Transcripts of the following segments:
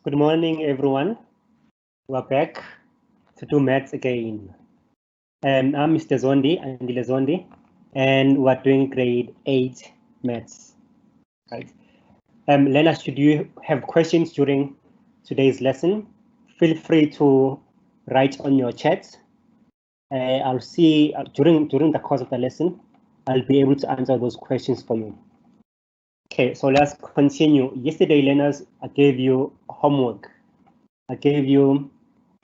Good morning, everyone. We're back to do maths again. I'm Mr. Andile Zondi, and we're doing grade 8 maths. Right. Learners, should you have questions during today's lesson, feel free to write on your chat. I'll see during the course of the lesson, I'll be able to answer those questions for you. Okay, so let's continue. Yesterday, learners, I gave you homework. I gave you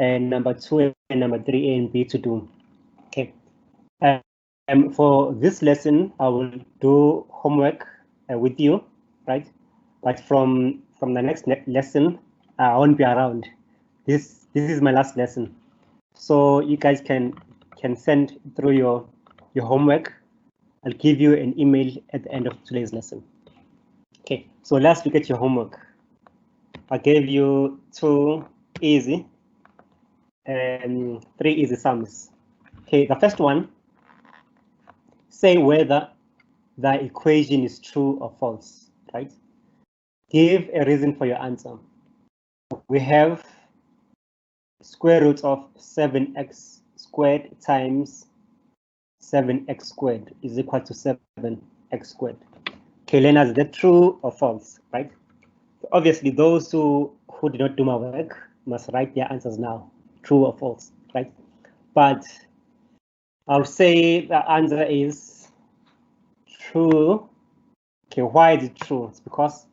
number 2 and number 3, A and B to do. Okay. For this lesson, I will do homework with you, right? But from the next lesson, I won't be around. This is my last lesson, so you guys can send through your homework. I'll give you an email at the end of today's lesson. Okay, so let's look at your homework. I gave you 2 easy and 3 easy sums. Okay, the first one, say whether the equation is true or false, right? Give a reason for your answer. We have square root of 7x squared times 7x squared is equal to 7x squared. Okay, learners, is that true or false, right? Obviously, those who did not do my work must write their answers now, true or false, right? But I'll say the answer is true. Okay, why is it true? It's because,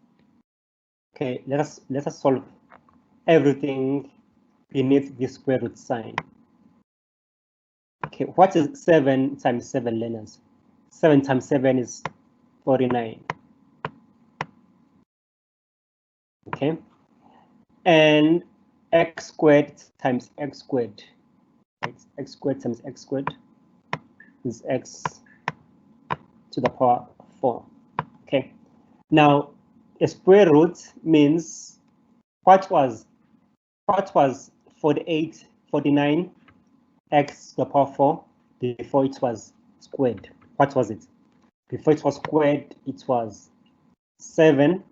okay, let us solve everything beneath the square root sign. Okay, what is 7 times 7, learners? 7 times 7 is 49. Okay, and x squared times x squared. X squared times x squared is x to the power 4. Okay, now a square root means what was 49 x to the power 4 before it was squared? What was it? Before it was squared, it was 7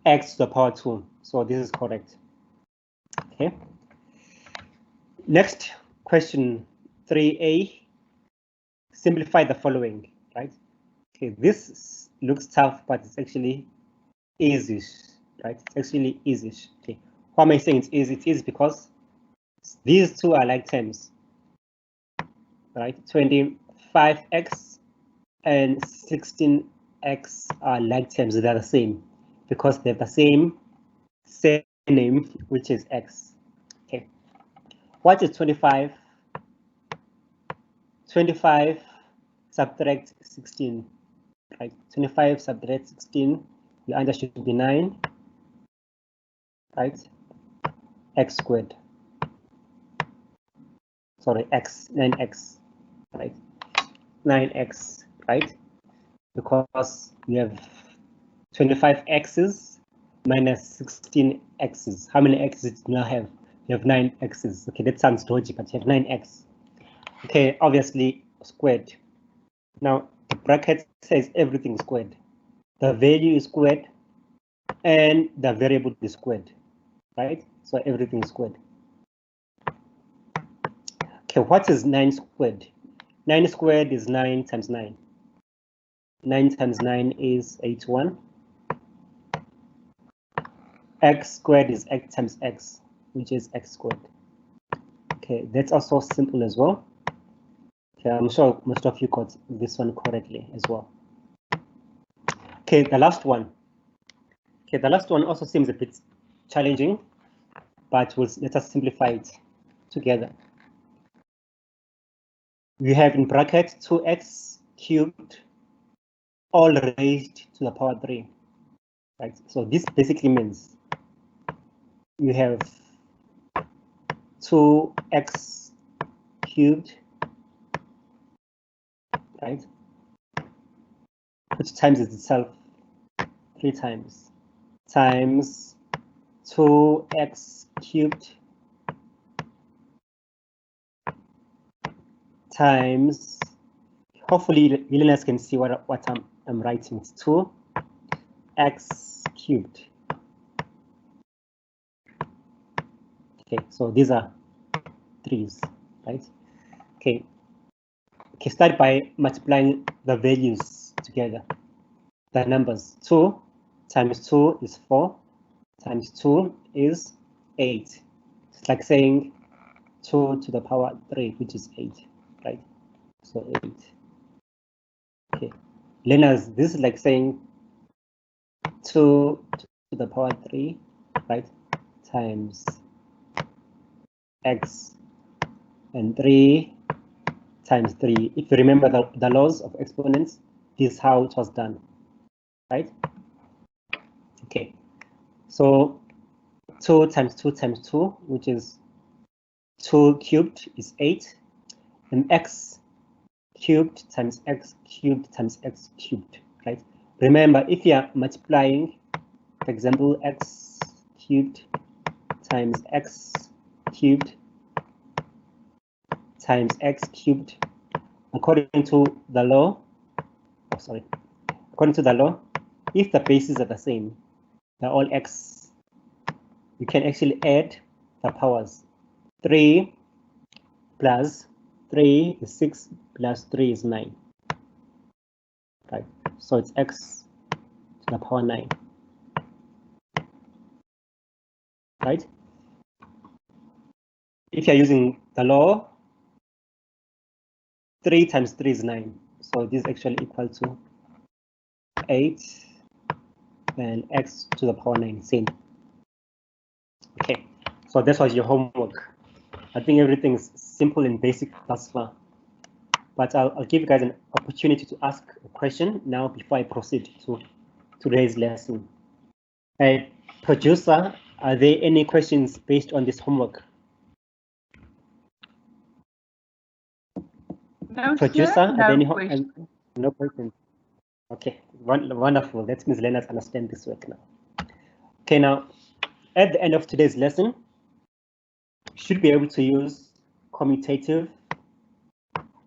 x to the power 2. So this is correct. Okay. Next question, 3a. Simplify the following, right? Okay, this looks tough, but it's actually easy, right? It's actually easy. Okay. Why am I saying it's easy? It's easy because these two are like terms, right? 25x and 16x are like terms. They're the same because they have the same name, which is x. Okay. What is 25? 25 subtract 16, right? 25 subtract 16, your answer should be 9, right? X squared. Sorry, x, 9x, right? 9x, right? Because we have 25 x's minus 16 x's. How many x's do you now have? You have 9 x's. Okay, that sounds logical, but you have 9x. Okay, obviously squared. Now the bracket says everything squared. The value is squared and the variable is squared, right? So everything is squared. Okay, what is 9 squared? 9 squared is 9 times 9. 9 times 9 is 81. X squared is x times x, which is x squared. Okay, that's also simple as well. Okay, I'm sure most of you got this one correctly as well. Okay, the last one. Okay, the last one also seems a bit challenging, but let us simplify it together. We have in bracket 2x cubed all raised to the power 3, right? So this basically means you have 2x cubed, right? Which times itself 3 times, times 2x cubed times, hopefully you learners can see what I'm writing. It's 2x cubed Okay, so these are 3's, right? Okay. Okay, start by multiplying the values together. The numbers 2 times 2 is 4 times 2 is 8. It's like saying 2 to the power 3, which is 8, right? So 8. Okay, learners, this is like saying 2 to the power 3, right? Times x, and 3 times 3. If you remember the laws of exponents, this is how it was done, right? Okay, so 2 times 2 times 2, which is 2 cubed is 8, and x cubed times x cubed times x cubed, right? Remember, if you are multiplying, for example, x cubed times x cubed times x cubed, according to the law, according to the law, if the bases are the same, they're all x, you can actually add the powers. 3 plus 3 is 6 plus 3 is 9, right? So it's x to the power 9, right? If you're using the law, 3 times 3 is 9, so this is actually equal to 8 and x to the power 9, same. Okay, so that was your homework. I think everything is simple and basic thus far, but I'll give you guys an opportunity to ask a question now before I proceed to today's lesson. Hey, producer, are there any questions based on this homework? No, Producer, sir, are there any questions. No questions? Okay, wonderful. That means learners understand this work now. Okay, now at the end of today's lesson, you should be able to use commutative,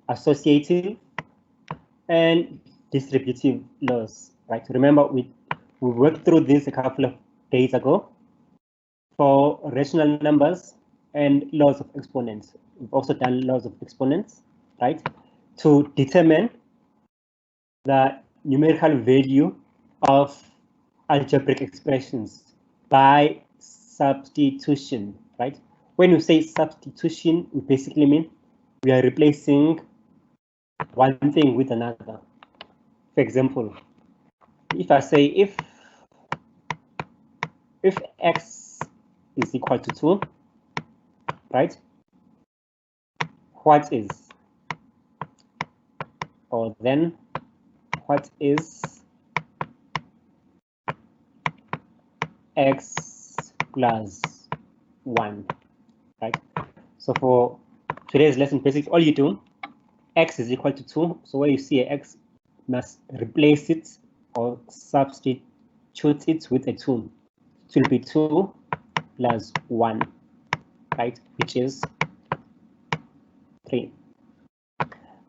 associative, and distributive laws, right? Remember, we worked through this a couple of days ago for rational numbers and laws of exponents. We've also done laws of exponents, right? To determine the numerical value of algebraic expressions by substitution, right? When you say substitution, we basically mean we are replacing one thing with another. For example, if I say if x is equal to 2, right? What is, or then what is x plus 1, right? So for today's lesson, basically all you do, x is equal to 2. So where you see an x, must replace it or substitute it with a 2. It will be 2 plus 1, right? Which is 3.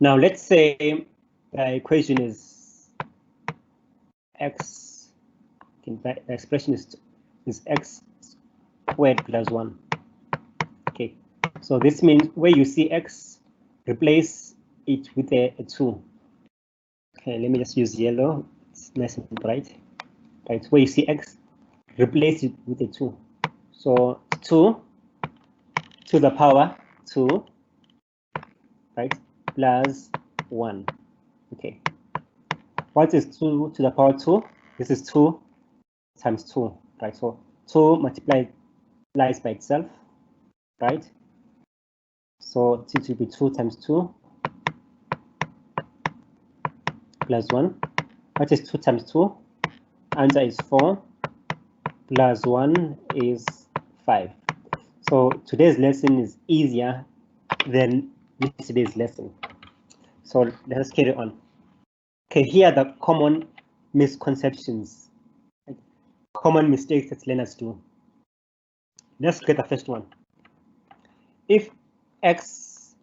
Now let's say the equation is x, the expression is x squared plus 1. Okay, so this means where you see x, replace it with a 2. Okay, let me just use yellow. It's nice and bright. Right, where you see x, replace it with a 2. So 2 to the power 2, right, plus 1. Okay, what is 2 to the power 2? This is 2 times 2, right? So 2 multiplies by itself, right? So it will be 2 times 2 plus 1. What is 2 times 2? Answer is 4 plus 1 is 5. So today's lesson is easier than yesterday's lesson. So let's carry on. Okay, here are the common misconceptions, common mistakes that learners do. Let's get the first one. If x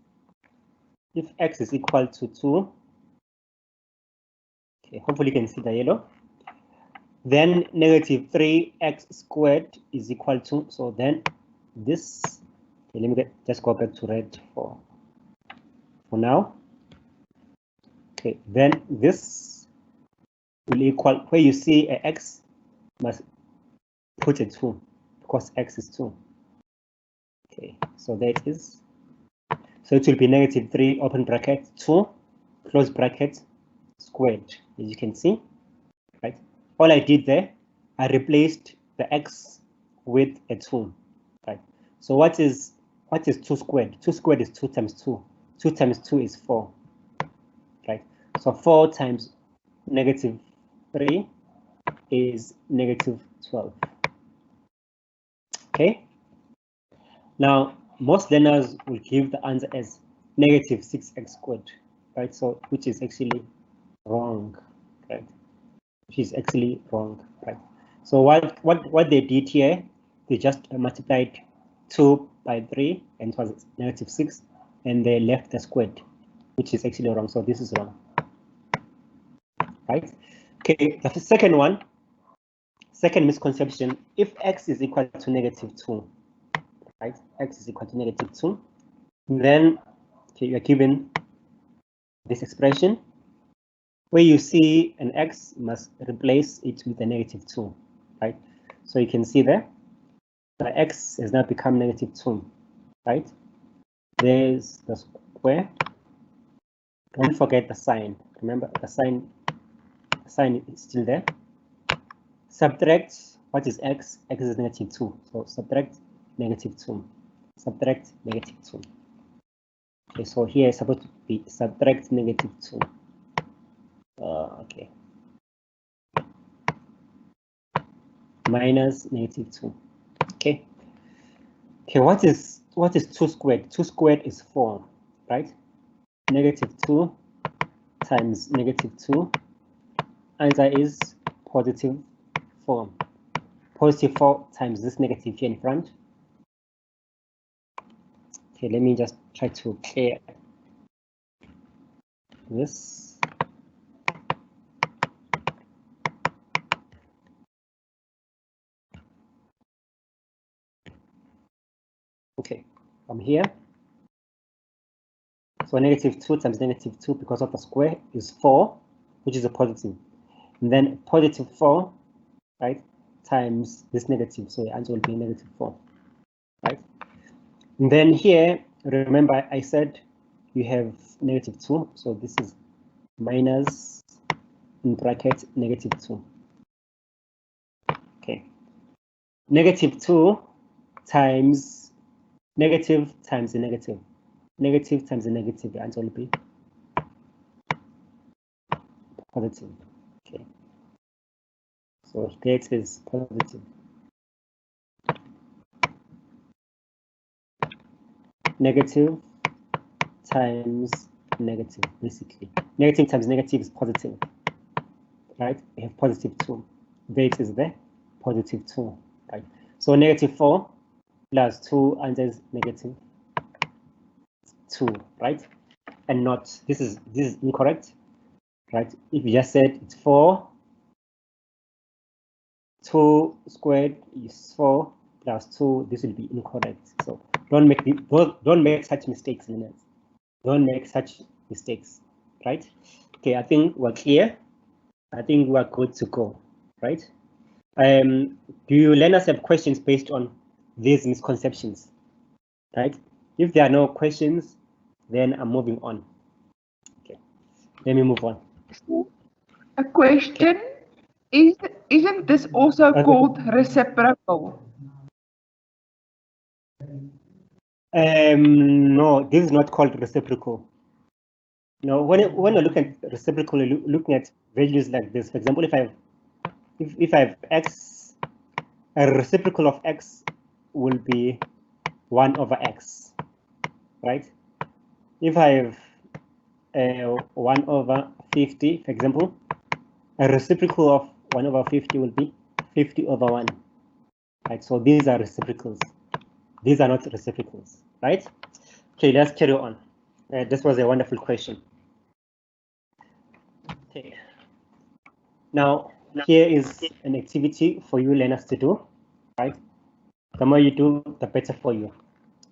is equal to 2, okay, hopefully you can see the yellow, then negative 3x squared is equal to, so then this Okay, let me just go back to red for now. Okay, then this will equal, where you see a x, must put a 2 because x is 2. Okay, so that is, so it will be -3 open bracket 2 close bracket squared, as you can see, right? All I did there, I replaced the x with a 2, right? So what is 2 squared? 2 squared is 2 times 2. 2 times 2 is 4, right? So 4 times -3 is -12. Okay. Now, most learners will give the answer as -6x squared, right? So, which is actually wrong, right? Which is actually wrong, right? So what they did here, they just multiplied 2 by 3 and it was -6, and they left the squared, which is actually wrong. So this is wrong, right? Okay, the second misconception, if x is equal to -2, right? X is equal to -2, then okay, you are given this expression where you see an x, you must replace it with a -2, right? So you can see there, the x has now become -2, right? There's the square. Don't forget the sign. Remember, the sign is still there. Subtract, what is x? X is -2. So subtract -2. Subtract -2. Okay, so here is supposed to be subtract -2. Okay. Minus -2. Okay. Okay, what is 2 squared? 2 squared is 4, right? -2 times -2. Answer is +4. +4 times this negative here in front. Okay, let me just try to clear this. Okay, from here. So -2 times -2 because of the square is 4, which is a positive. And then +4, right, times this negative. So the answer will be -4, right? And then here, remember I said you have -2. So this is minus in bracket -2. Okay. -2 times negative times the negative. Negative times the negative, the answer will be positive. Okay. So that is positive. Negative times negative, basically. Negative times negative is positive, right? We have +2. That is the +2, right? So -4 plus 2 answers -2, right? And not, this is incorrect, right? If you just said it's 4, 2 squared is 4 plus 2, this will be incorrect. So don't make such mistakes, learners. Don't make such mistakes, right? Okay, I think we're clear. I think we're good to go, right? Do you learners have questions based on these misconceptions, right? If there are no questions, then I'm moving on. Okay, let me move on. A question, isn't this also called reciprocal? No, this is not called reciprocal. No, when you look at reciprocal, you're looking at values like this. For example, if I have x, a reciprocal of x will be 1/x, right? If I have 1/50, for example, a reciprocal of 1/50 will be 50/1, right? So these are reciprocals. These are not reciprocals, right? Okay, let's carry on. This was a wonderful question. Okay. Now, here is an activity for you learners to do, right? The more you do, the better for you.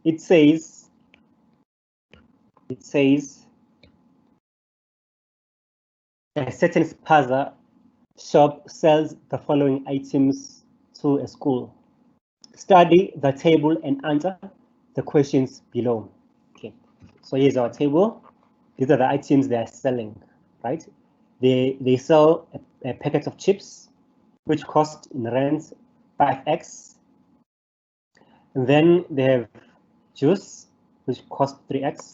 it says a certain spaza shop sells the following items to a school. Study the table and answer the questions below. Okay, so here's our table. These are the items they are selling, right? They sell a packet of chips, which cost in rands 5x. And then they have juice, which cost 3x.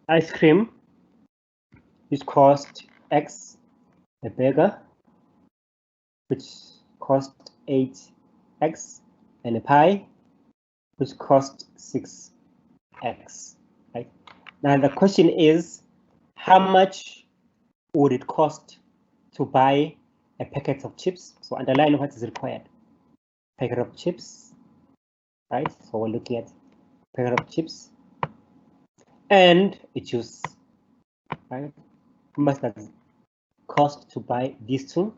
Ice cream, which cost x. A burger, which cost 8x. And a pie, which cost 6x. Right? Now the question is, how much would it cost to buy a packet of chips? So underline what is required. Packet of chips, right? So we're looking at packet of chips and a juice, right? How much does it cost to buy these two?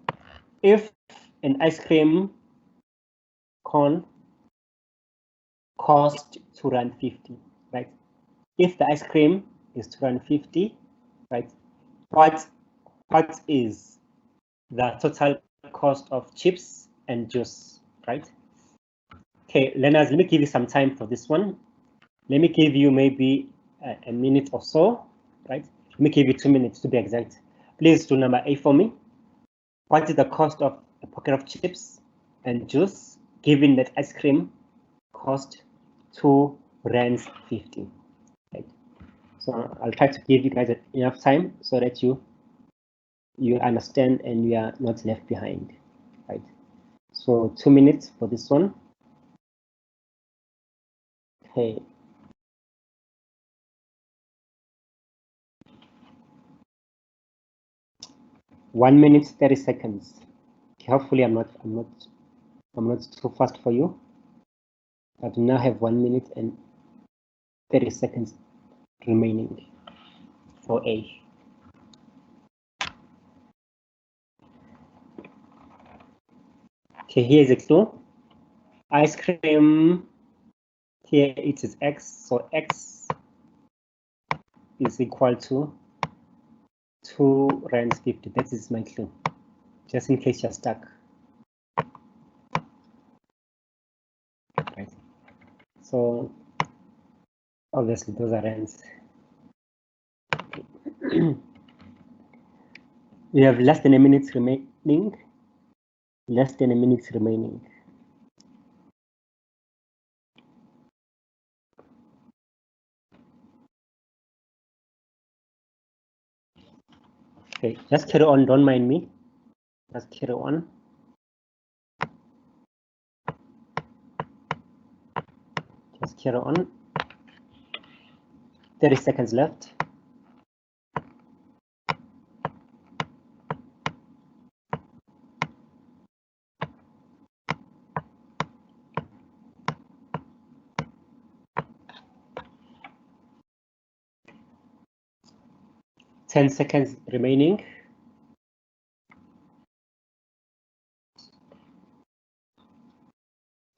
If an ice cream cone cost $250, right? If the ice cream is $250, right? What is the total cost of chips and juice, right? Okay, learners, let me give you some time for this one. Let me give you maybe a minute or so, right? Let me give you 2 minutes to be exact. Please do number A for me. What is the cost of a packet of chips and juice, given that ice cream cost 2 rands 50? Right? So I'll try to give you guys enough time so that you understand and you are not left behind, right? So 2 minutes for this one. Okay. One minute, 30 seconds. Okay, hopefully I'm not too fast for you. I do now have 1 minute and 30 seconds remaining for A. Okay, here's a clue. Ice cream, here it is X, so X is equal to 2 rands 50. That is my clue, just in case you're stuck. Right. So obviously those are rands. We have less than a minute remaining. Less than a minute remaining. Okay, just carry on, don't mind me. Just carry on. Just carry on. 30 seconds left. Ten seconds remaining.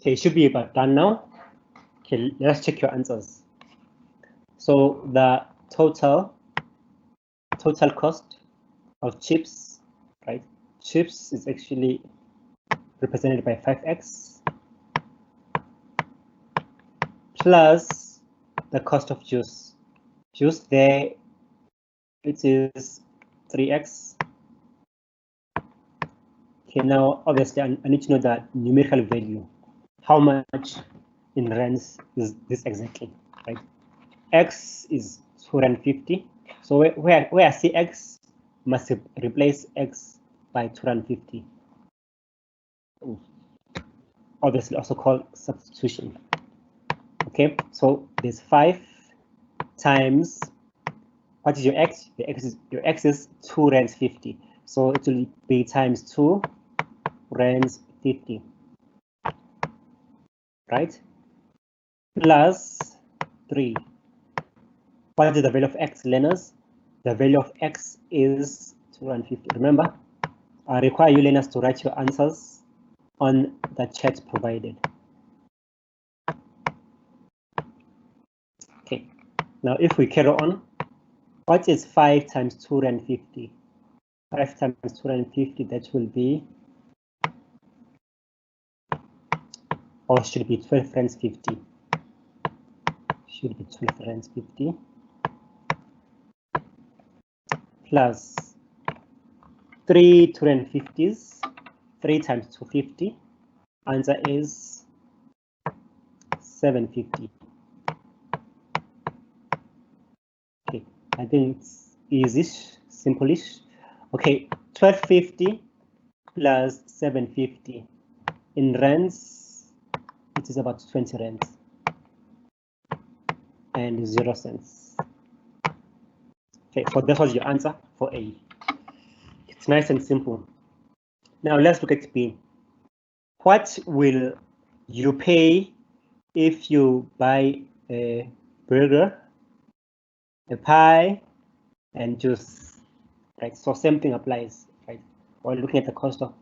Okay, it should be about done now. Okay, let's check your answers. So the total cost of chips, right? Chips is actually represented by 5x plus the cost of juice. Juice there, it is 3x. Okay, now obviously I need to know the numerical value. How much in rands is this exactly, right? X is 250. So where I see X, must replace X by 250. Obviously also called substitution. Okay, so there's 5 times, what is your X? Your X is 2 rands 50. So it will be times 2 rands 50, right? Plus 3. What is the value of X, learners? The value of X is 250. Remember, I require you learners to write your answers on the chat provided. Now, if we carry on, what is 5 times 250? 5 times 250, that will be, or should be 12 rands 50. Should be 12 rands 50 plus 3 250s. 3 times 250. Answer is 750. Okay, I think it's easy, simple-ish. Okay, 1250 plus 750 in rands, it is about 20 rands and 0 cents. Okay, so that was your answer for A. It's nice and simple. Now let's look at B. What will you pay if you buy a burger, a pie, and juice? Right, so same thing applies, right? We're looking at the cost of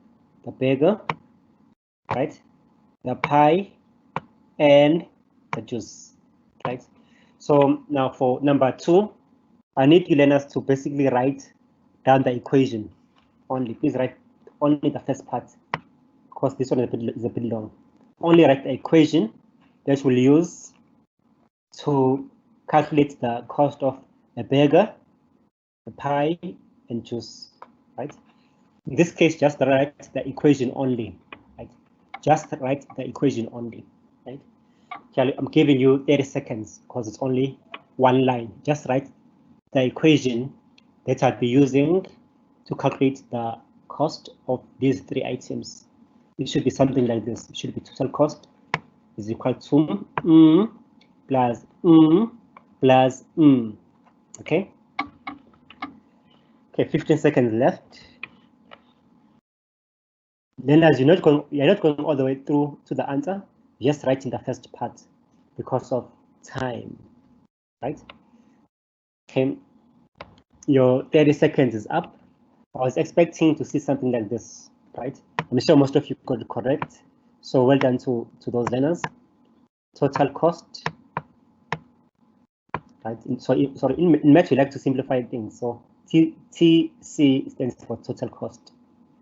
the burger, right? The pie and the juice, right? So now for number 2, I need you learners to basically write down the equation only. Please write only the first part, because this one is a bit long. Only write the equation that we'll use to calculate the cost of a burger, a pie, and juice, right? In this case, just write the equation only, right? Just write the equation only, right? I'm giving you 30 seconds because it's only one line. Just write the equation that I'll be using to calculate the cost of these 3 items. It should be something like this. It should be total cost is equal to plus plus okay? Okay, 15 seconds left. Then as you're not going all the way through to the answer, just writing the first part because of time, right? Okay, your 30 seconds is up. I was expecting to see something like this, right? I'm sure most of you got it correct. So well done to those learners. Total cost, right? In math, we like to simplify things. So TC stands for total cost,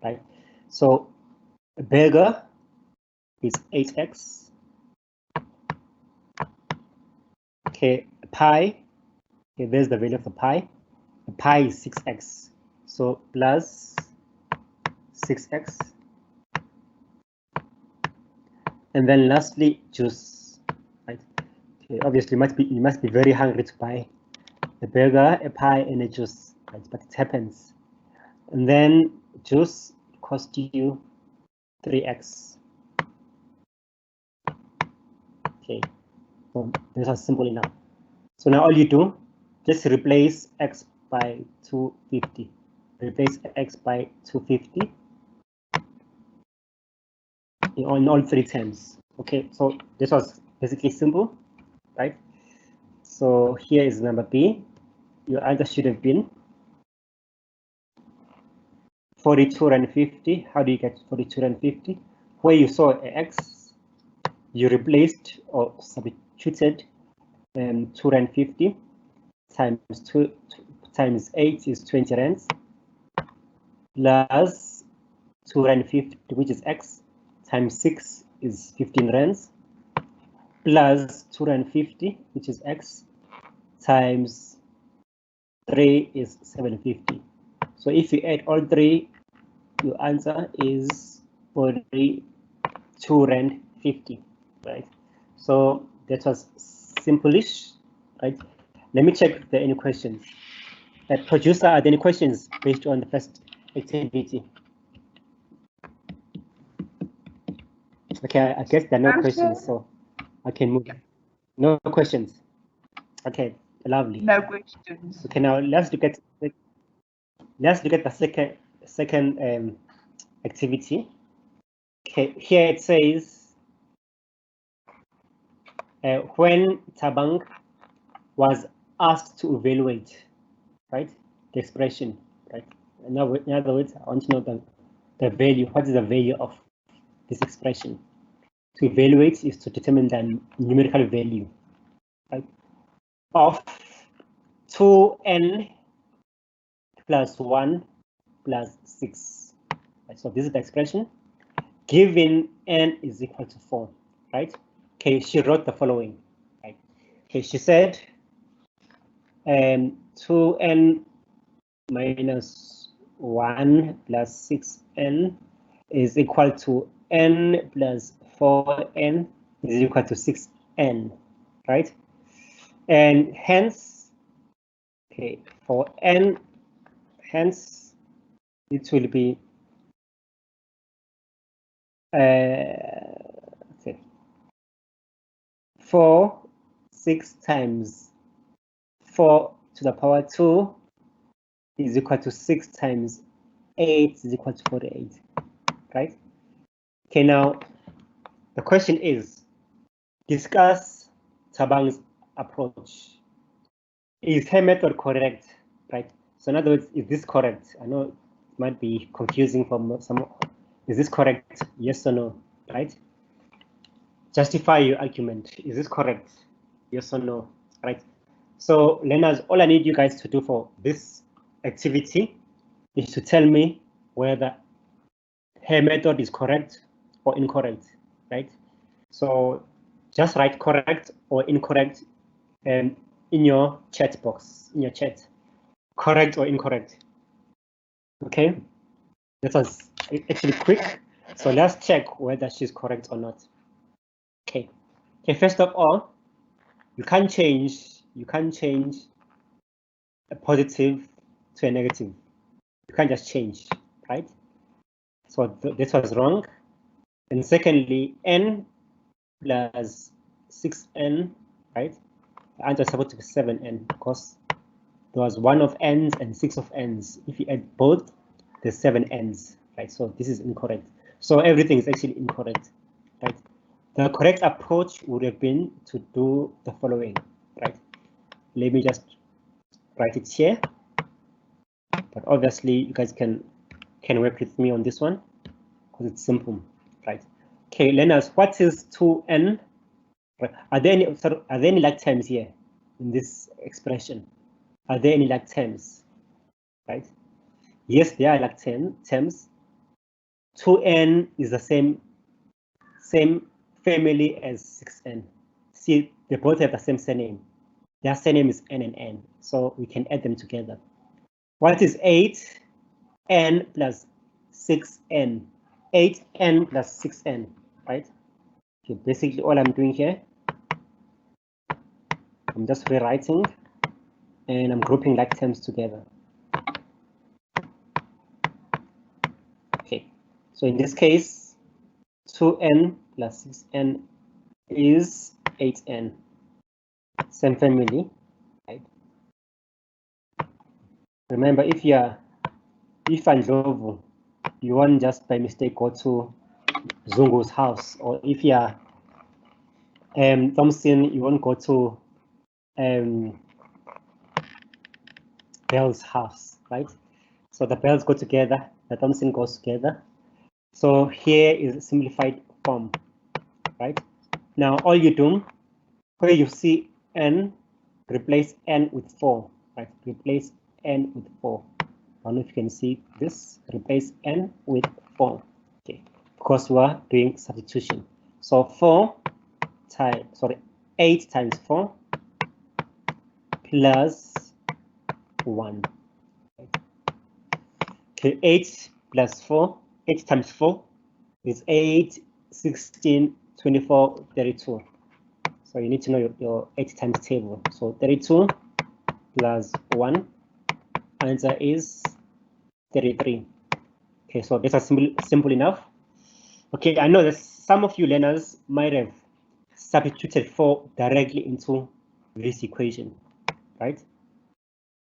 right? So a burger is 8x. Okay, a pie. Okay, there's the value of the pie. A pie is 6x. So plus 6x. And then lastly, juice, right? Okay, obviously you must be very hungry to buy a burger, a pie, and a juice, right? But it happens. And then juice cost you 3x. Okay, so this is simple enough. So now all you do, just replace x by 250. Replace x by 250 in all 3 terms. Okay, so this was basically simple, right? So here is number B. Your answer should have been 42 and 50. How do you get 42 and 50? Where you saw an x, you replaced or substituted 250 times 2 times 8 is 20 rands plus 250, which is x, times 6 is 15 rands plus 250, which is x, times 3 is 750. So if you add all 3, your answer is 42 rand 50, right? So that was simple-ish, right? Let me check if there are any questions. Producer, are there any questions based on the first activity? Okay, I guess there are no questions, so I can move. No questions. Okay, lovely. No questions. Okay, now let's look at the second activity. Okay, here it says when Tabang was asked to evaluate, right, the expression, right? In other words, I want to know the value. What is the value of this expression? To evaluate is to determine the numerical value, right, of 2n plus 1 plus 6. Right, so this is the expression. Given n is equal to 4, right? Okay, she wrote the following, right? Okay, she said 2n minus 1 plus 6n is equal to n plus 4n is equal to 6n, right? And hence, okay, for n, hence it will be okay, 4, 6 times 4 to the power 2 is equal to 6 times 8 is equal to 48, right? Okay, now the question is, discuss Tabang's approach. Is her method correct, right? So in other words, is this correct? I know it might be confusing for some. Is this correct? Yes or no, right? Justify your argument. Is this correct? Yes or no, right? So learners, all I need you guys to do for this activity is to tell me whether her method is correct or incorrect, right? So just write correct or incorrect in your chat box, in your chat. Correct or incorrect. Okay, this was actually quick. So let's check whether she's correct or not. Okay. Okay, first of all, you can't change a positive to a negative. You can't just change, right? So this was wrong. And secondly, n plus 6n, right? The answer is supposed to be 7n because there was 1 of n's and 6 of n's. If you add both, there's 7 n's, right? So this is incorrect. So everything is actually incorrect, right? The correct approach would have been to do the following, right? Let me just write it here. But obviously, you guys can work with me on this one because it's simple, right? Okay, learners, what is 2n? Are there any like terms here in this expression? Are there any like terms, right? Yes, there are like terms. 2n is the same family as 6n. See, they both have the same surname. Their surname is n and n, so we can add them together. What is 8n plus 6n? 8n plus 6n, right? Okay, basically all I'm doing here, I'm just rewriting and I'm grouping like terms together. Okay, so in this case, 2n plus 6n is 8n. Same family, right? Remember, if Ndlovu, you won't just by mistake go to Zungu's house, or if you're Thompson, you won't go to Bell's house, right? So the Bells go together, the Thompson goes together. So here is a simplified form, right? Now all you do, where you see n, replace n with 4, right? Replace n with 4. I don't know if you can see this. Replace n with 4. Okay, because we're doing substitution. So 8 times 4 plus 1. Okay, 8 plus 4, 8 times 4 is 8, 16, 24, 32. So you need to know your 8 times table. So 32 plus 1, answer is 33. Okay, so this is simple enough. Okay, I know that some of you learners might have substituted 4 directly into this equation, right?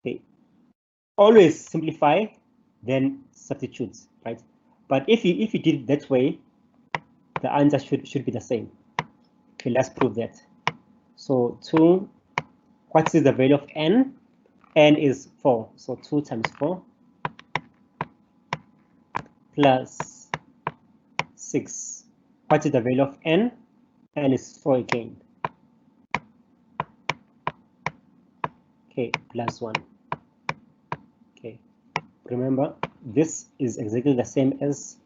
Okay, always simplify, then substitute, right? But if you did it that way, the answer should be the same. Okay, let's prove that. So 2, what is the value of n? N is 4, so 2 times 4 plus 6. What is the value of n? N is 4 again. okay, plus 1. Okay, remember, this is exactly the same as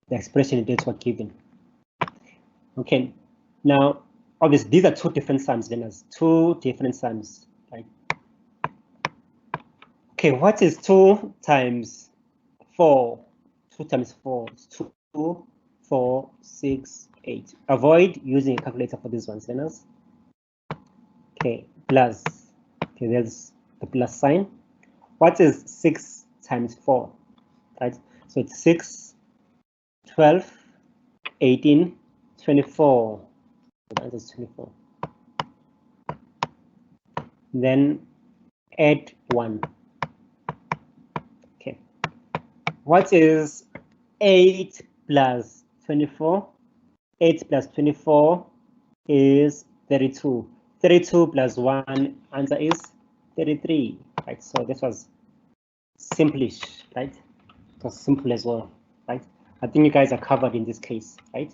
the expression that were given. Okay, now, obviously, these are two different sums, learners, two different sums, right? Okay, what is 2 times 4? 2 times 4 is 2, 4, 6, 8. Avoid using a calculator for these ones, learners. Okay, plus. Okay, there's the plus sign. What is 6 times 4? Right, so it's 6, 12, 18, 24. The answer is 24. Then add 1. Okay, what is 8 plus 24? 8 plus 24 is 32. 32 plus 1, answer is 33. Right, so this was simplish, right? It was simple as well, right? I think you guys are covered in this case, right?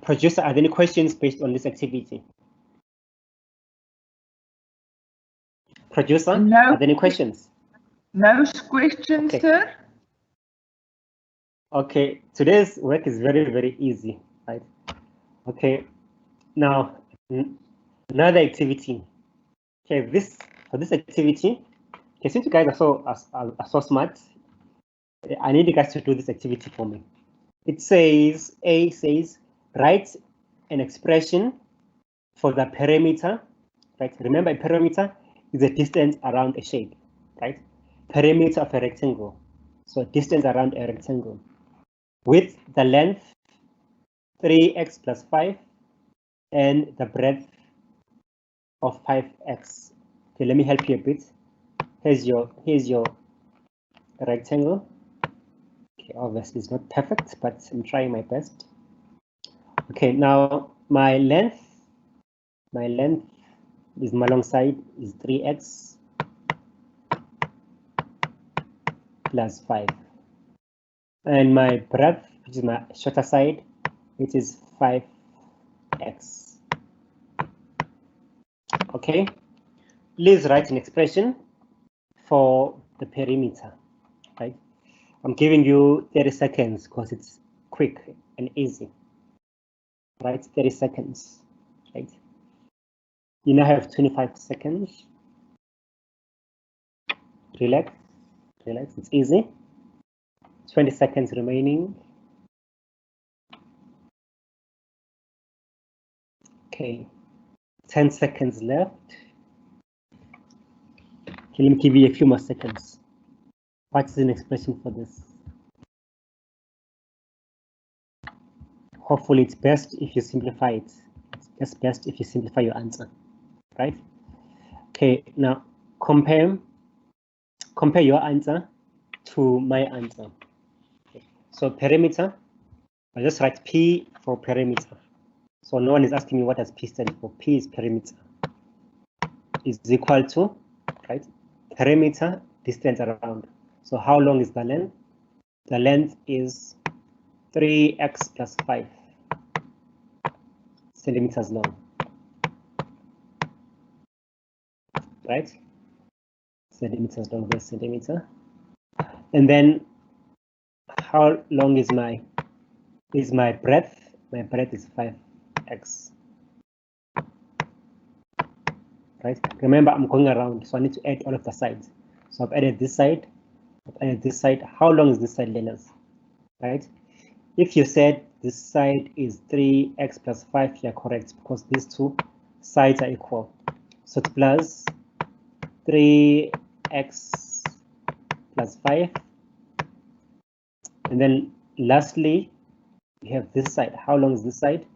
Producer, are there any questions based on this activity? Producer, No. are there any questions? No questions, Okay. sir. Okay, today's work is very, very easy, right? Okay, now another activity. Okay, for this activity, okay, since you guys are so smart, I need you guys to do this activity for me. It says, A says, write an expression for the perimeter, right? Remember, a perimeter is a distance around a shape, right? Perimeter of a rectangle. So distance around a rectangle. With the length 3x plus 5 and the breadth of 5x. Okay, let me help you a bit. Here's your rectangle. Okay, obviously it's not perfect, but I'm trying my best. Okay, now my length is my long side is 3x plus 5. And my breadth, which is my shorter side, which is 5x. Okay, please write an expression for the perimeter, right? I'm giving you 30 seconds because it's quick and easy, right? 30 seconds, right? You now have 25 seconds. Relax, it's easy. 20 seconds remaining. Okay, 10 seconds left. Okay, let me give you a few more seconds. What is an expression for this? Hopefully it's best if you simplify it. It's just best if you simplify your answer, right? Okay, now compare your answer to my answer. Okay. So perimeter, I just write P for perimeter. So no one is asking me what does P stand for. P is perimeter. Is equal to, right? Perimeter, distance around. So how long is the length? The length is 3x plus 5 centimeters long, right? Centimeters long versus centimeter. And then how long is my breadth? My breadth is 5x, right? Remember, I'm going around, so I need to add all of the sides. So I've added this side, I've added this side. How long is this side, learners? Right? If you said this side is 3x plus 5, you're correct because these two sides are equal. So it's plus 3x plus 5. And then lastly, we have this side. How long is this side?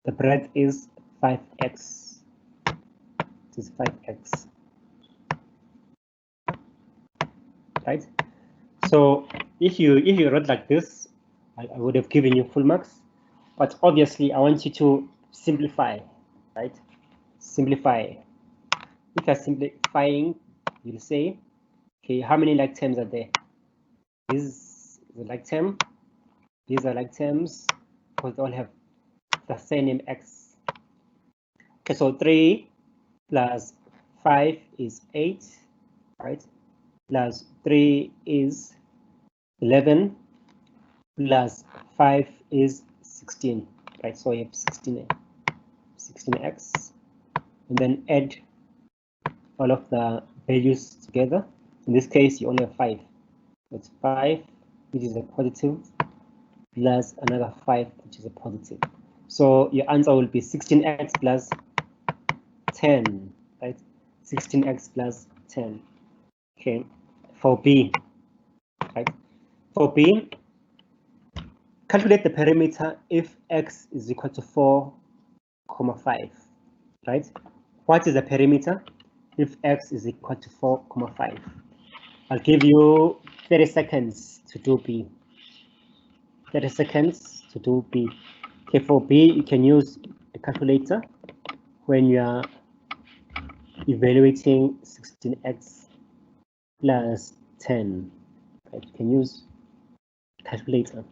The breadth is 5x. This is 5x. Right? So if you wrote like this, I would have given you full marks. But obviously, I want you to simplify, right? Simplify. If you're simplifying, you'll say, okay, how many like terms are there? This is the like term. These are like terms because they all have the same name x. Okay, so 3 plus 5 is 8, right? Plus 3 is 11, plus 5 is 16, right? So you have 16x, and then add all of the values together. In this case, you only have 5. It's 5, which is a positive, plus another 5, which is a positive. So your answer will be 16x plus 10, right? 16x plus 10. Okay, for B, right? For B, calculate the perimeter if x is equal to 4, 5, right? What is the perimeter if x is equal to 4, 5? I'll give you 30 seconds to do B. 30 seconds to do B. Okay, for B, you can use a calculator when you are evaluating 16x plus 10. Right? You can use calculator.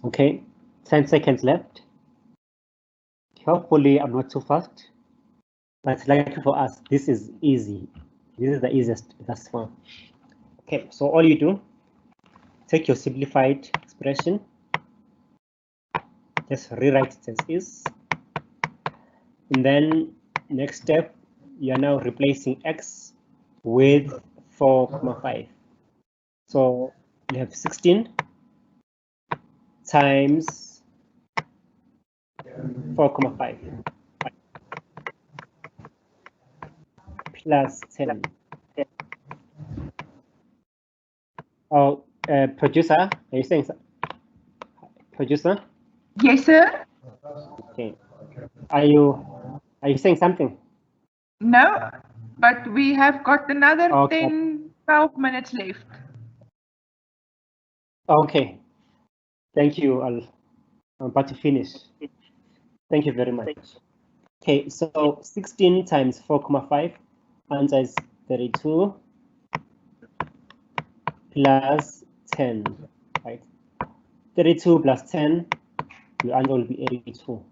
Okay, 10 seconds left. Hopefully, I'm not too fast, but lucky for us, this is easy. This is the easiest thus far. Okay, so all you do, take your simplified expression, just rewrite it as is, and then next step, you are now replacing x with 4, 5. So you have 16 times 4, 5 plus 10. Oh, producer, are you saying producer? Yes, sir. Okay. Are you saying something? No, but we have got another Okay. 10, 12 minutes left. Okay. Thank you. I'm about to finish. Thank you very much. Okay, so 16 times 4, 5, answer is 32 plus 10, right? 32 plus 10, your answer will be 82.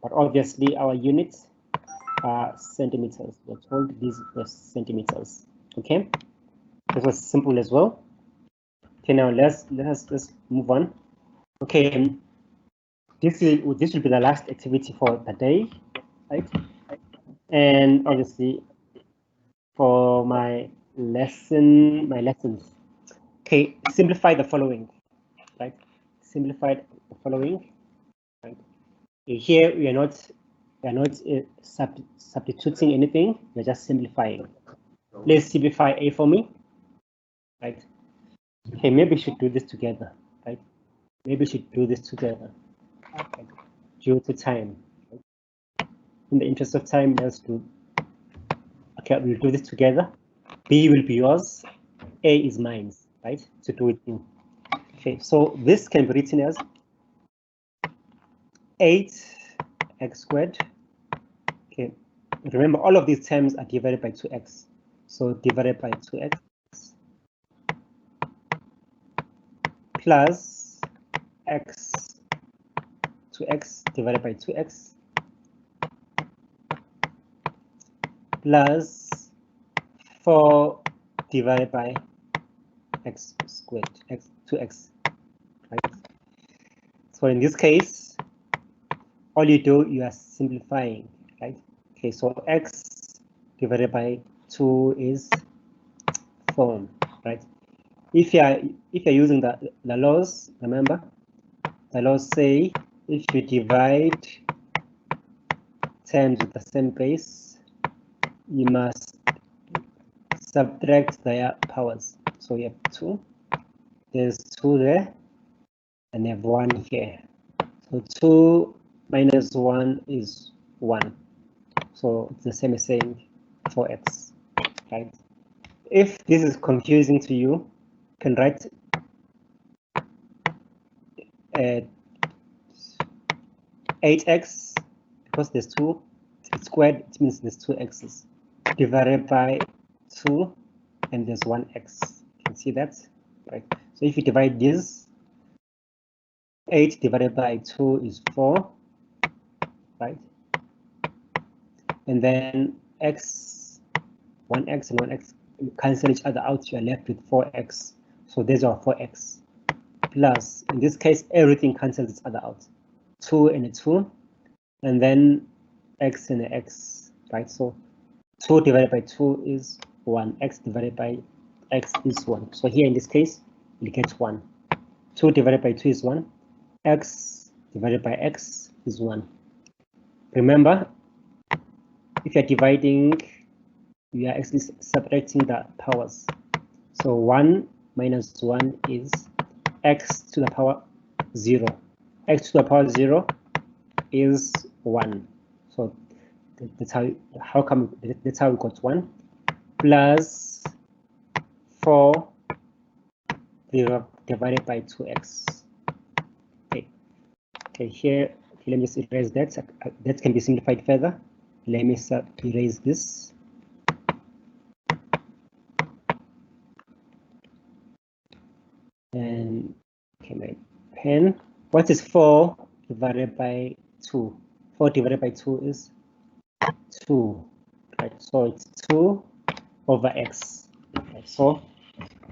But obviously, our units are centimeters. We're told these were centimeters. Okay, this was simple as well. Okay, now let's move on. Okay, this will be the last activity for the day, right? And obviously, for my lessons. Okay, simplify the following, right? Simplify the following, right? Here we are not substituting anything. We're just simplifying. Let's simplify A for me, right? Okay, maybe we should do this together, right? Maybe we should do this together, right? Due to time. Right? In the interest of time, let's do. Okay, we'll do this together. B will be yours. A is mine, right? To do it in. Okay, so this can be written as 8x squared. Okay, remember all of these terms are divided by 2x. So divided by 2x plus x 2x divided by 2x plus 4 divided by x squared, x 2x, right? So in this case, all you do, you are simplifying, right? Okay, so x divided by 2 is 4, right? If you're using the laws, remember, the laws say if you divide terms with the same base, you must subtract their powers. So you have 2, there's 2 there, and you have 1 here. So 2 minus 1 is 1. So it's the same as saying 4x, right? If this is confusing to you, you can write 8x, because there's 2, it's squared, it means there's 2 x's, divided by 2, and there's 1 x. You can see that, right? So if you divide this, 8 divided by 2 is 4, right? And then x, 1x and 1x cancel each other out. You are left with 4x. So there's our 4x. Plus, in this case, everything cancels each other out. 2 and a 2, and then x and a x, right? So 2 divided by 2 is 1. X divided by x is 1. So here in this case, you get 1. 2 divided by 2 is 1. X divided by x is 1. Remember, if you're dividing, you are actually subtracting the powers. So 1 minus 1 is x to the power 0. X to the power 0 is 1. So that's how we got 1 plus 4 divided by 2x. Okay, here, let me just erase that. That can be simplified further. Let me erase this. And okay, my pen. What is 4 divided by 2? 4 divided by 2 is 2. Right, so it's 2 over x. Right, so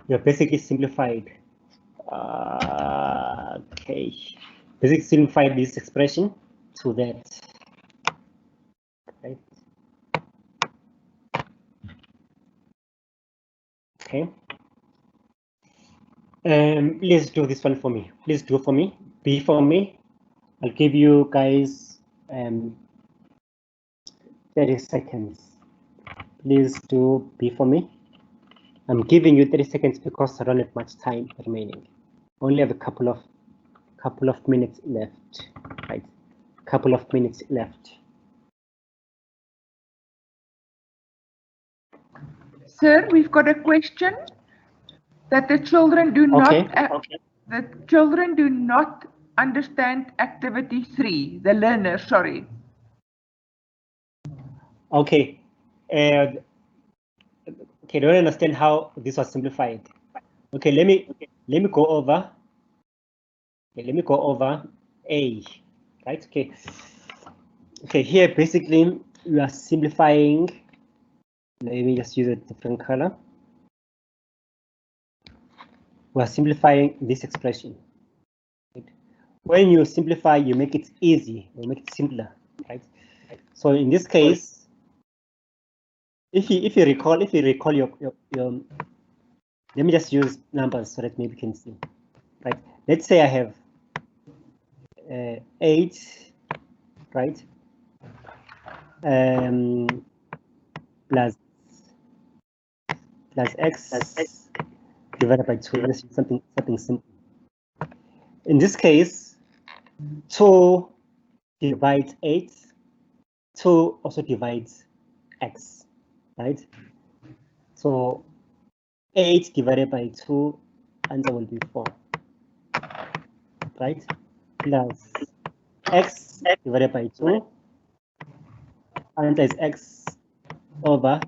you're basically simplified. Okay, basically simplified this expression to that. Right. Okay. Please do this one for me. Please do for me. B for me. I'll give you guys 30 seconds. Please do B for me. I'm giving you 30 seconds because I don't have much time remaining. Only have a couple of minutes left. Right. Couple of minutes left. Sir, we've got a question that the children do not understand activity 3, the learner, sorry. Okay. Okay, don't understand how this was simplified. Okay, let me go over. Okay, let me go over A. Right. Okay. Okay, here basically we are simplifying. Let me just use a different color. We are simplifying this expression. Right? When you simplify, you make it easy, you make it simpler, right? So in this case, if you recall your let me just use numbers so that maybe you can see. Right? Let's say I have 8, right? Plus x divided by 2. Let's use something simple. In this case, 2 divides 8. 2 also divides x, right? So 8 divided by 2, answer will be 4, right? Plus x divided by 2, answer is x over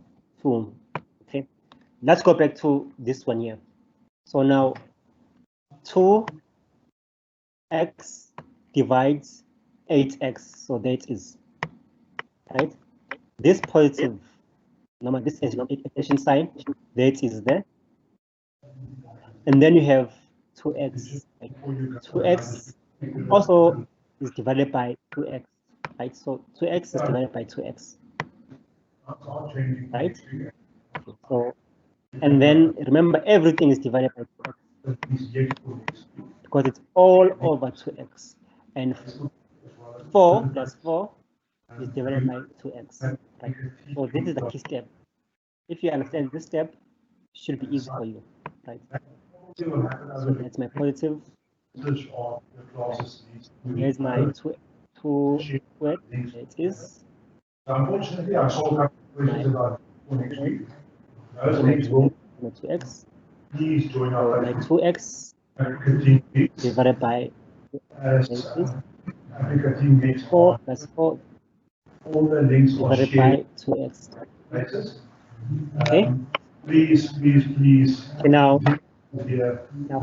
2. Okay, let's go back to this one here. So now 2x divides 8x, so that is right. This positive number, this addition sign, that is there, and then you have 2x. Right? 2x also is divided by 2x, right? So 2x is divided by 2x, right? So, and then remember everything is divided by 2x because it's all over 2x, and 4 plus 4 is divided by 2x, right? So this is the key step. If you understand this step, it should be easy for you, right? So that's my positive. Here's my 2x. It is. Unfortunately, I saw My 2x. Please join our My 2x divided by 4 plus 4 divided by 2x. Okay. Please. Okay, now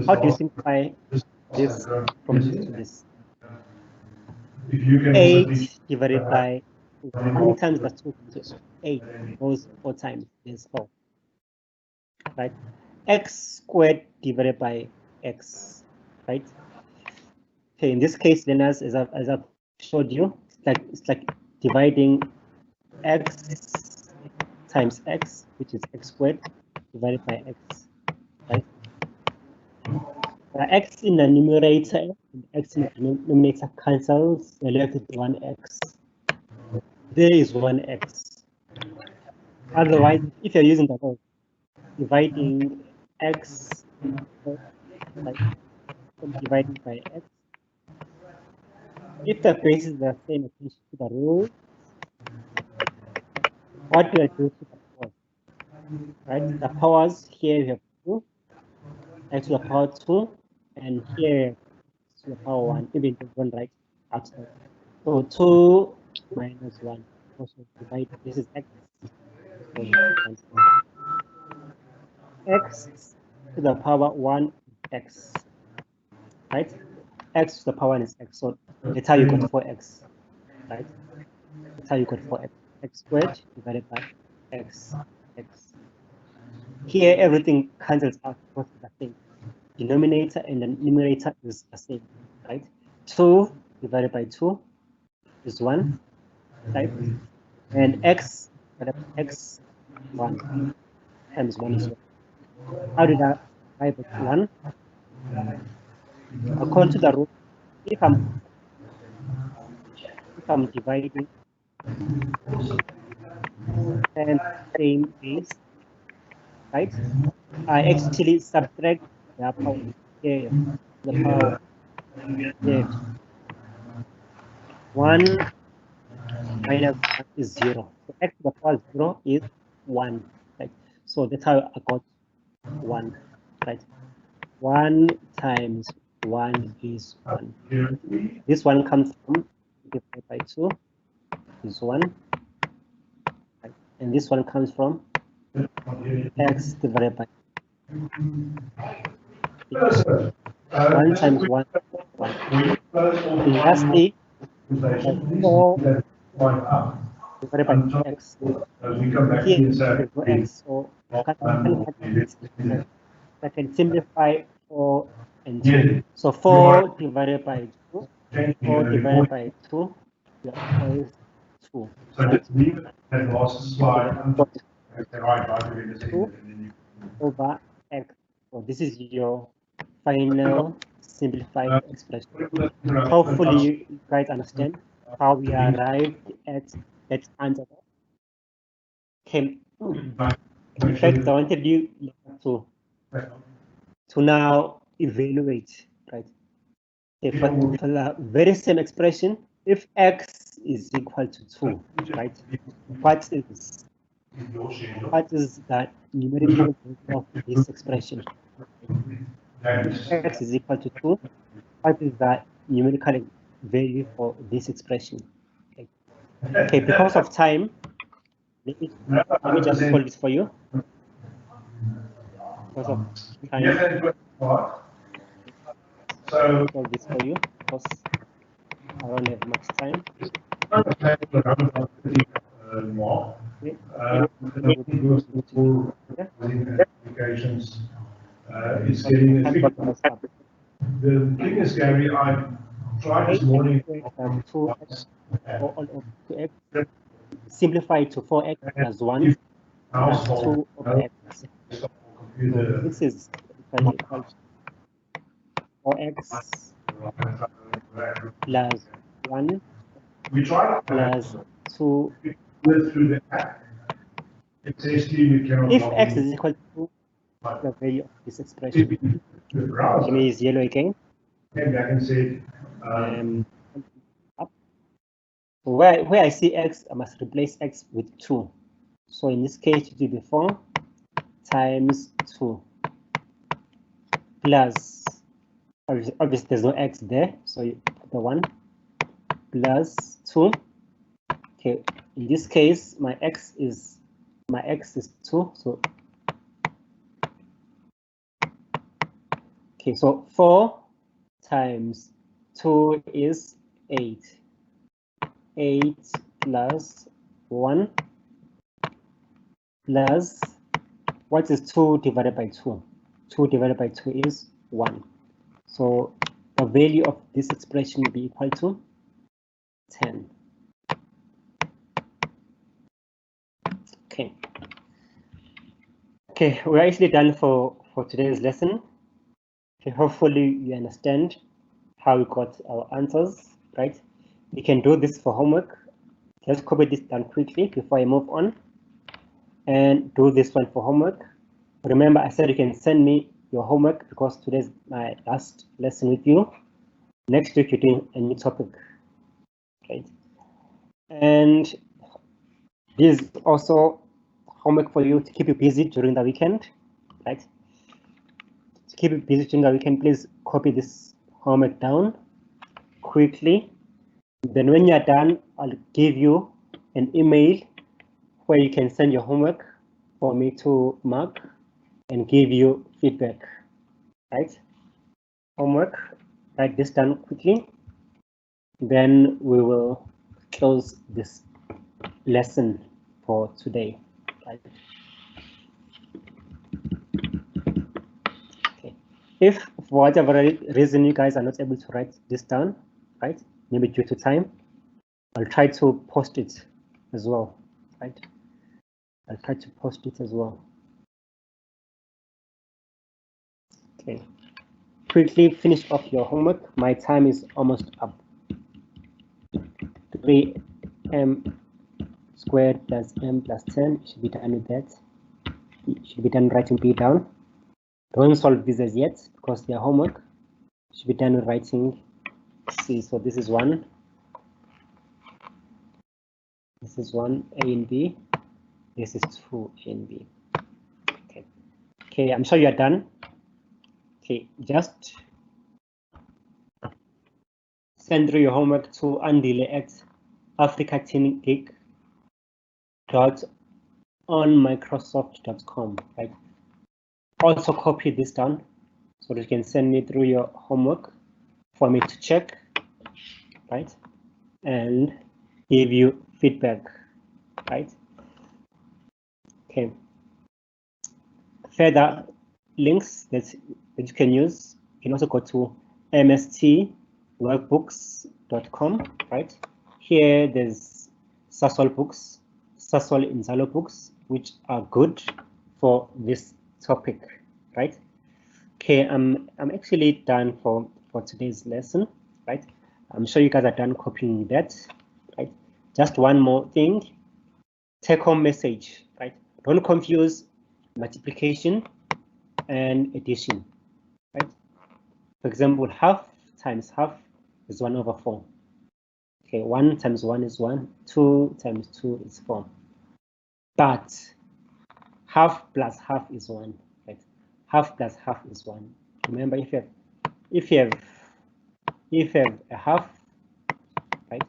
how do you simplify this from this to this. If you can 8 divided by, how many times does 2 come to 8? Goes 4 times, there's 4. Right? X squared divided by x, right? Okay, in this case, then as I've showed you, it's like dividing x times x, which is x squared divided by x, right? X in the numerator and x in the denominator cancels, you're left with 1x. There is 1x. Otherwise, if you're using the whole dividing x, like dividing by x, if the base is the same attention to the rule, what do I do to the powers? Right? The powers here we have 2, x to the power 2, and here to the power 1, even if one right outside. So 2 minus 1. Also divide, this is x. So x to the power 1 x. Right? X to the power 1 is x. So that's how you got 4x. Right? That's how you got 4x. X squared divided by x. Here everything cancels out because it's the same. Denominator and the numerator is the same, right? 2 divided by 2 is 1, right? And x divided by x 1 times 1 is 1. How did I arrive at 1? According to the rule, if I'm dividing and same base, right? I actually subtract the power here, the power here. 1 minus 1 is 0. So x to the power 0 is 1, right? So that's how I got 1, right? 1 times 1 is 1. This one comes from divided by 2 is 1. Right? And this one comes from x divided by 1 times 1 is 1. And lastly, 4 divided by x. Here there's no x, so I can simplify 4 and 2. So 4 divided by 2, 4 divided by 2, is 2. Right? And lost slide. Over x. So this is your final simplified expression. Hopefully you guys understand how we arrived at that answer. Okay. In fact, I wanted you to now evaluate, right? Okay, for the very same expression, if x is equal to 2, right? What is the numerical value of this expression? If x is equal to 2, what is the numerical value for this expression? Okay, because of time, let me just solve this for you. Because of time, solve this for you because I don't have much time. Applications is getting the thing is, Gary, I tried this morning. Simplify to 4x plus 1 plus 2 over x. So this is equal to 4x plus 1 plus 2. Through the app. It says to you, cannot if x is equal to the value of this expression, let me use yellow again. Came back and said, up. Where I see x, I must replace x with 2. So in this case, it will be 4 times 2 plus, obviously there's no x there, so you put the 1 plus 2. Okay, in this case, my x is 2. So okay, so 4 times 2 is 8. 8 plus 1 plus, what is 2 divided by 2? 2 divided by 2 is 1. So the value of this expression will be equal to 10. Okay. Okay, we're actually done for today's lesson. Okay, hopefully you understand how we got our answers, right? You can do this for homework. Let's copy this down quickly before I move on and do this one for homework. Remember, I said you can send me your homework because today's my last lesson with you. Next week, you're doing a new topic, right? And this is also homework for you to keep you busy during the weekend, right? To keep you busy during the weekend, please copy this homework down quickly. Then when you're done, I'll give you an email where you can send your homework for me to mark and give you feedback, right? Homework, write this down quickly. Then we will close this lesson for today, right? Okay. If for whatever reason you guys are not able to write this down, right? Maybe due to time, I'll try to post it as well, right? I'll try to post it as well. Okay. Quickly finish off your homework. My time is almost up. 3m squared plus m plus 10. You should be done with that. You should be done writing b down. Don't solve this as yet because they are homework. You should be done with writing c. So this is 1. This is 1, a and b. This is 2, a and b. Okay. Okay, I'm sure you are done. Okay, just send through your homework to andile@africateengig.onmicrosoft.com, right? Also copy this down so that you can send me through your homework for me to check, right? And give you feedback, right? Okay. Further links that you can use, you can also go to mstworkbooks.com, right? Here there's Sasol books, Sasol Inzalo books, which are good for this topic, right? Okay, I'm actually done for today's lesson, right? I'm sure you guys are done copying that, right? Just one more thing, take home message, right? Don't confuse multiplication and addition, right? For example, half times half is 1/4. Okay, 1 times 1 is 1, 2 times 2 is 4. But half plus half is 1, right? Half plus half is 1. Remember, if you have a half, right,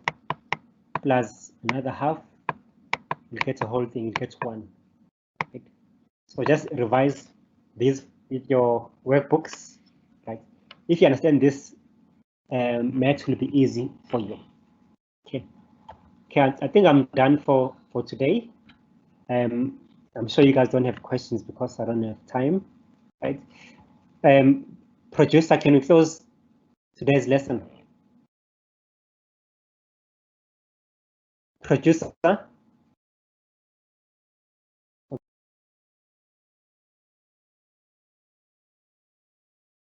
plus another half, you get a whole thing, you get 1. Right? So just revise these with your workbooks, right? If you understand this, math will be easy for you. Okay. Okay, I think I'm done for today. I'm sure you guys don't have questions because I don't have time, right? Producer, can we close today's lesson? Producer?